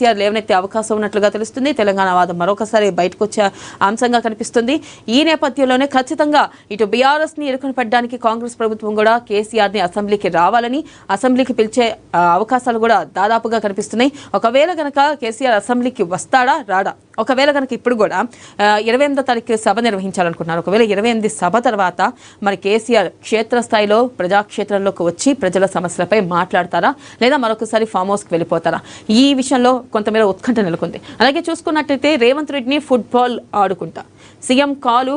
కేసీఆర్ లేవనెత్తే అవకాశం ఉన్నట్లుగా తెలుస్తుంది. తెలంగాణ వాదం మరొకసారి బయటకు వచ్చే అంశంగా కనిపిస్తుంది. ఈ నేపథ్యంలోనే ఖచ్చితంగా ఇటు బీఆర్ఎస్ ని ఇరుకుని పెట్టడానికి కాంగ్రెస్ ప్రభుత్వం కూడా కేసీఆర్ ని అసెంబ్లీకి రావాలని అసెంబ్లీకి పిలిచే అవకాశాలు కూడా దాదాపుగా కనిపిస్తున్నాయి. ఒకవేళ గనక కేసీఆర్ అసెంబ్లీకి వస్తాడా రాడా, ఒకవేళ కనుక ఇప్పుడు కూడా 28వ తారీఖు సభ నిర్వహించాలనుకుంటున్నారు. ఒకవేళ 28 సభ తర్వాత మరి కేసీఆర్ క్షేత్రస్థాయిలో ప్రజాక్షేత్రంలోకి వచ్చి ప్రజల సమస్యలపై మాట్లాడతారా లేదా మరొకసారి ఫామ్ హౌస్కి వెళ్ళిపోతారా, ఈ విషయంలో కొంతమేర ఉత్కంఠ నెలకొంది. అలాగే చూసుకున్నట్టయితే రేవంత్ రెడ్డిని ఫుట్బాల్ ఆడుకుంటా సీఎం కాలు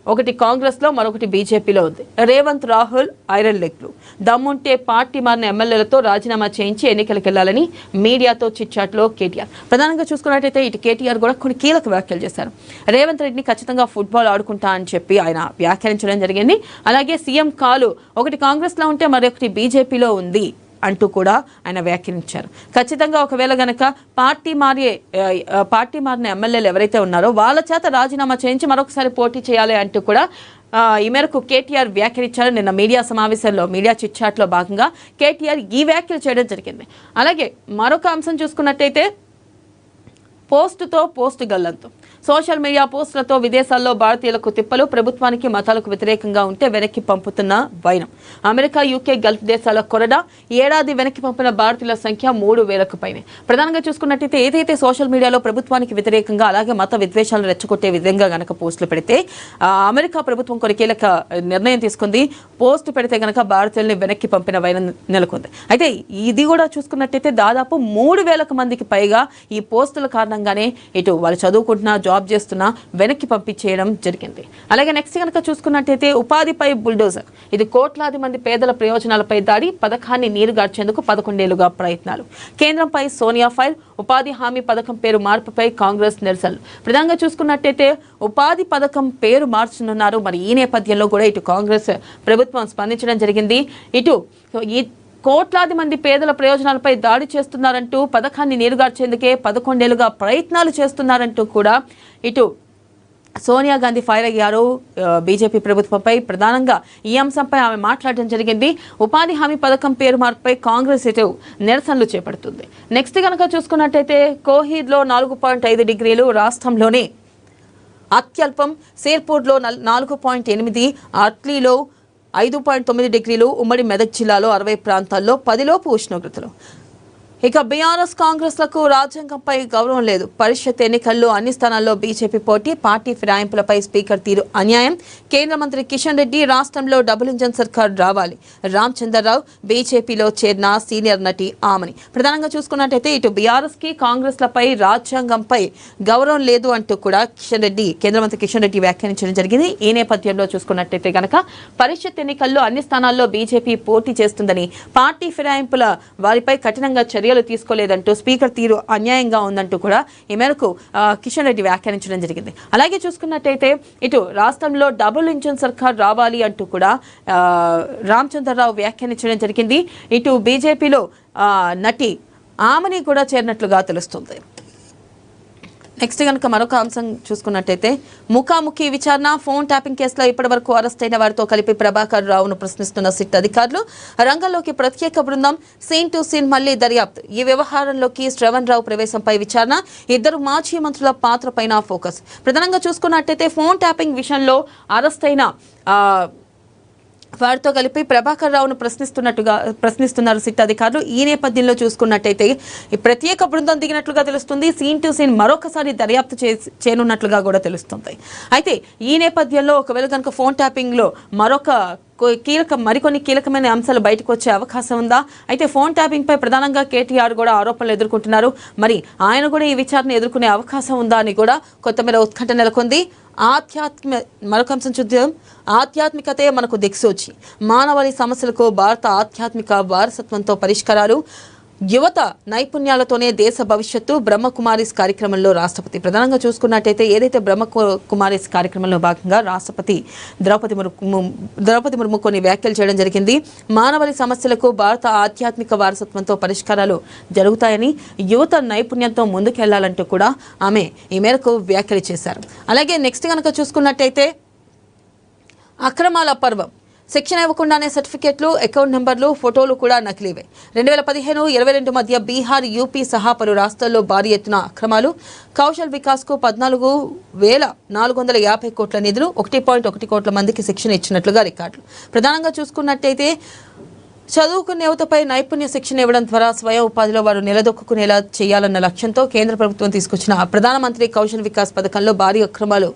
ఒకటి కాంగ్రెస్లో మరొకటి బీజేపీలో ఉంది. రేవంత్ రాహుల్ ఐరన్ లెగ్లు దమ్ముంటే పార్టీ మారిన ఎమ్మెల్యేలతో రాజీనామా చేయించి ఎన్నికలకు వెళ్లాలని మీడియాతో చిట్చాట్లో కేటీఆర్. ప్రధానంగా చూసుకున్నట్టయితే ఇటు కేటీఆర్ కూడా కొన్ని కీలక వ్యాఖ్యలు చేశారు. రేవంత్ రెడ్డిని ఖచ్చితంగా ఫుట్బాల్ ఆడుకుంటా అని చెప్పి ఆయన వ్యాఖ్యానించడం జరిగింది. అలాగే సీఎం కాలు ఒకటి కాంగ్రెస్లో ఉంటే మరొకటి బీజేపీలో ఉంది అంటూ కూడా ఆయన వ్యాఖ్యానించారు. ఖచ్చితంగా ఒకవేళ గనక పార్టీ మారిన ఎమ్మెల్యేలు ఎవరైతే ఉన్నారో వాళ్ళ చేత రాజీనామా చేయించి మరొకసారి పోటీ చేయాలి అంటూ కూడా ఈ మేరకు కేటీఆర్ వ్యాఖ్యానించారు. నిన్న మీడియా సమావేశంలో మీడియా చిట్చాట్లో భాగంగా కేటీఆర్ ఈ వ్యాఖ్యలు చేయడం జరిగింది. అలాగే మరొక అంశం చూసుకున్నట్టయితే పోస్టుతో పోస్టు గల్లంతు సోషల్ మీడియా పోస్టులతో విదేశాల్లో భారతీయులకు తిప్పలు ప్రభుత్వానికి మతాలకు వ్యతిరేకంగా ఉంటే వెనక్కి పంపుతున్న వైనం. అమెరికా యూకే గల్ఫ్ దేశాల కొరడా ఏడాది వెనక్కి పంపిన భారతీయుల సంఖ్య 3,000కు పైనే. ప్రధానంగా చూసుకున్నట్టయితే ఏదైతే సోషల్ మీడియాలో ప్రభుత్వానికి వ్యతిరేకంగా అలాగే మత విద్వేషాలను రెచ్చగొట్టే విధంగా గనక పోస్టులు పెడితే అమెరికా ప్రభుత్వం కొన్ని కీలక నిర్ణయం తీసుకుంది. పోస్టు పెడితే గనక భారతీయుల్ని వెనక్కి పంపిన వైనం నెలకొంది. అయితే ఇది కూడా చూసుకున్నట్టయితే దాదాపు 3,000 మందికి పైగా ఈ పోస్టుల కారణంగానే ఇటు వాళ్ళు చదువుకుంటున్నా జాబ్ చేస్తున్నా వెనక్కి పంపించేయడం జరిగింది. అలాగే నెక్స్ట్ కనుక చూసుకున్నట్టయితే ఉపాధిపై బుల్డోజర్ ఇది కోట్లాది మంది పేదల ప్రయోజనాలపై దాడి పథకాన్ని నీరుగార్చేందుకు 11 ఏళ్లుగా ప్రయత్నాలు. కేంద్రంపై సోనియా ఫైల్ ఉపాధి హామీ పథకం పేరు మార్పుపై కాంగ్రెస్ నిరసనలు. ప్రధానంగా చూసుకున్నట్టయితే ఉపాధి పథకం పేరు మార్చనున్నారు. మరి ఈ నేపథ్యంలో కూడా ఇటు కాంగ్రెస్ ప్రభుత్వం స్పందించడం జరిగింది. ఇటు ఈ కోట్లాది మంది పేదల ప్రయోజనాలపై దాడి చేస్తున్నారంటూ పథకాన్ని నీరుగార్చేందుకే 11 ఏళ్లుగా ప్రయత్నాలు చేస్తున్నారంటూ కూడా ఇటు సోనియా గాంధీ ఫైర్ అయ్యారు బీజేపీ ప్రభుత్వంపై. ప్రధానంగా ఈ అంశంపై ఆమె మాట్లాడడం జరిగింది. ఉపాధి హామీ పథకం పేరు మార్పుపై కాంగ్రెస్ ఇటు నిరసనలు చేపడుతుంది. నెక్స్ట్ కనుక చూసుకున్నట్టయితే కోహీద్లో 4.5 డిగ్రీలు రాష్ట్రంలోనే అత్యల్పం. శేర్పూర్లో 4.8, అట్లీలో 5.9 డిగ్రీలు, ఉమ్మడి మెదక్ జిల్లాలో 60 ప్రాంతాల్లో 10 లోపు ఉష్ణోగ్రతలు. ఇక బీఆర్ఎస్ కాంగ్రెస్లకు రాజ్యాంగంపై గౌరవం లేదు. పరిషత్ ఎన్నికల్లో అన్ని స్థానాల్లో బీజేపీ పోటీ. పార్టీ ఫిరాయింపులపై స్పీకర్ తీరు అన్యాయం. కేంద్ర మంత్రి కిషన్ రెడ్డి రాష్ట్రంలో డబుల్ ఇంజన్ సర్కార్ రావాలి. రామచంద్రరావు బీజేపీలో చేరిన సీనియర్ నటి ఆమని. ప్రధానంగా చూసుకున్నట్టయితే ఇటు బీఆర్ఎస్ కి కాంగ్రెస్లపై రాజ్యాంగంపై గౌరవం లేదు అంటూ కూడా కేంద్ర మంత్రి కిషన్ రెడ్డి వ్యాఖ్యానించడం జరిగింది. ఈ నేపథ్యంలో చూసుకున్నట్టయితే కనుక పరిషత్ ఎన్నికల్లో అన్ని స్థానాల్లో బీజేపీ పోటీ చేస్తుందని, పార్టీ ఫిరాయింపుల వారిపై కఠినంగా చర్యలు తీసుకోలేదంటూ స్పీకర్ తీరు అన్యాయంగా ఉందంటూ కూడా ఈ మేరకు కిషన్ రెడ్డి వ్యాఖ్యానించడం జరిగింది. అలాగే చూసుకున్నట్టయితే ఇటు రాష్ట్రంలో డబుల్ ఇంజన్ సర్కార్ రావాలి అంటూ కూడా రామచంద్రరావు వ్యాఖ్యానించడం జరిగింది. ఇటు బీజేపీలో నటి ఆమని కూడా చేరినట్లుగా తెలుస్తుంది. నెక్స్ట్ కనుక మరొక అంశం చూసుకున్నట్టయితే ముఖాముఖి విచారణ. ఫోన్ ట్యాపింగ్ కేసులో ఇప్పటి వరకు అరెస్ట్ అయిన వారితో కలిపి ప్రభాకర్ రావును ప్రశ్నిస్తున్న సిట్ అధికారులు. రంగంలోకి ప్రత్యేక బృందం. సీన్ టు సీన్ మళ్లీ దర్యాప్తు. ఈ వ్యవహారంలోకి శ్రవణ్ రావు ప్రవేశంపై విచారణ. 2 మాజీ మంత్రుల పాత్రపైన ఫోకస్. ప్రధానంగా చూసుకున్నట్టయితే ఫోన్ ట్యాపింగ్ విషయంలో అరెస్ట్ అయిన వారితో కలిపి ప్రభాకర్ రావును ప్రశ్నిస్తున్నారు సిట్ అధికారులు. ఈ నేపథ్యంలో చూసుకున్నట్టయితే ఈ ప్రత్యేక బృందం దిగినట్లుగా తెలుస్తుంది. సీన్ టు సీన్ మరొకసారి దర్యాప్తు చేయనున్నట్లుగా కూడా తెలుస్తుంది. అయితే ఈ నేపథ్యంలో ఒకవేళ కనుక ఫోన్ ట్యాపింగ్ లో మరికొన్ని కీలకమైన అంశాలు బయటకు వచ్చే అవకాశం ఉందా? అయితే ఫోన్ ట్యాపింగ్ పై ప్రధానంగా కేటీఆర్ కూడా ఆరోపణలు ఎదుర్కొంటున్నారు. మరి ఆయన కూడా ఈ విచారణ ఎదుర్కొనే అవకాశం ఉందా అని కూడా కొంతమేర ఉత్కంఠ నెలకొంది. మరొక అంశం చూద్దాం. ఆధ్యాత్మికతే మనకు దిక్సూచి. మానవాళి సమస్యలకు భారత ఆధ్యాత్మిక వారసత్వంతో పరిష్కారాలు. యువత నైపుణ్యాలతోనే దేశ భవిష్యత్తు. బ్రహ్మకుమారిస్ కార్యక్రమంలో రాష్ట్రపతి. ప్రధానంగా చూసుకున్నట్టయితే ఏదైతే బ్రహ్మకుమారిస్ కార్యక్రమంలో భాగంగా రాష్ట్రపతి ద్రౌపది ముర్ము కొన్ని వ్యాఖ్యలు చేయడం జరిగింది. మానవాళి సమస్యలకు భారత ఆధ్యాత్మిక వారసత్వంతో పరిష్కారాలు జరుగుతాయని, యువత నైపుణ్యంతో ముందుకెళ్లాలంటూ కూడా ఆమె ఈ మేరకు వ్యాఖ్యలు చేశారు. అలాగే నెక్స్ట్ కనుక చూసుకున్నట్టయితే అక్రమాల పర్వం. శిక్షణ ఇవ్వకుండానే సర్టిఫికెట్లు, అకౌంట్ నెంబర్లు, ఫోటోలు కూడా నకిలీవే. 2015-22 మధ్య బీహార్, యూపీ సహా పలు రాష్ట్రాల్లో భారీ ఎత్తున అక్రమాలు. కౌశల్ వికాస్కు 14,450 కోట్ల నిధులు, 1.1 కోట్ల మందికి శిక్షణ ఇచ్చినట్లుగా రికార్డులు. ప్రధానంగా చూసుకున్నట్టయితే చదువుకున్న యువతపై నైపుణ్య శిక్షణ ఇవ్వడం ద్వారా స్వయం ఉపాధిలో వారు నిలదొక్కునేలా చేయాలన్న లక్ష్యంతో కేంద్ర ప్రభుత్వం తీసుకొచ్చిన ప్రధానమంత్రి కౌశల్ వికాస్ పథకంలో భారీ అక్రమాలు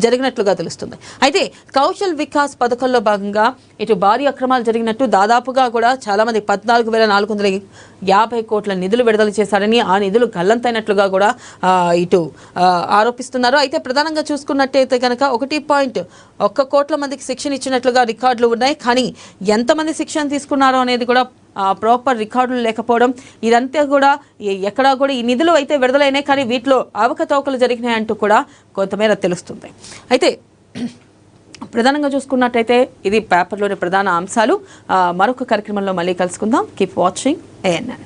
జరిగినట్లుగా తెలుస్తుంది. అయితే కౌశల్ వికాస్ పథకంలో భాగంగా ఇటు భారీ అక్రమాలు జరిగినట్టు దాదాపుగా కూడా చాలా మంది 14,450 కోట్ల నిధులు విడుదల చేశారని, ఆ నిధులు గల్లంతైనట్లుగా కూడా ఇటు ఆరోపిస్తున్నారు. అయితే ప్రధానంగా చూసుకున్నట్టయితే కనుక 1.1 కోట్ల మందికి శిక్షణ ఇచ్చినట్లుగా రికార్డులు ఉన్నాయి. కానీ ఎంతమంది శిక్షణ తీసుకున్నారో అనేది కూడా ప్రాపర్ రికార్డులు లేకపోవడం, ఇదంతా కూడా ఎక్కడా కూడా ఈ నిధులు అయితే విడుదలైనాయి కానీ వీటిలో అవకతవకలు జరిగినాయంటూ కూడా కొంతమేర తెలుస్తుంది. అయితే ప్రధానంగా చూసుకున్నట్టయితే ఇది పేపర్లోని ప్రధాన అంశాలు. మరొక కార్యక్రమంలో మళ్ళీ కలుసుకుందాం. Keep watching ANN.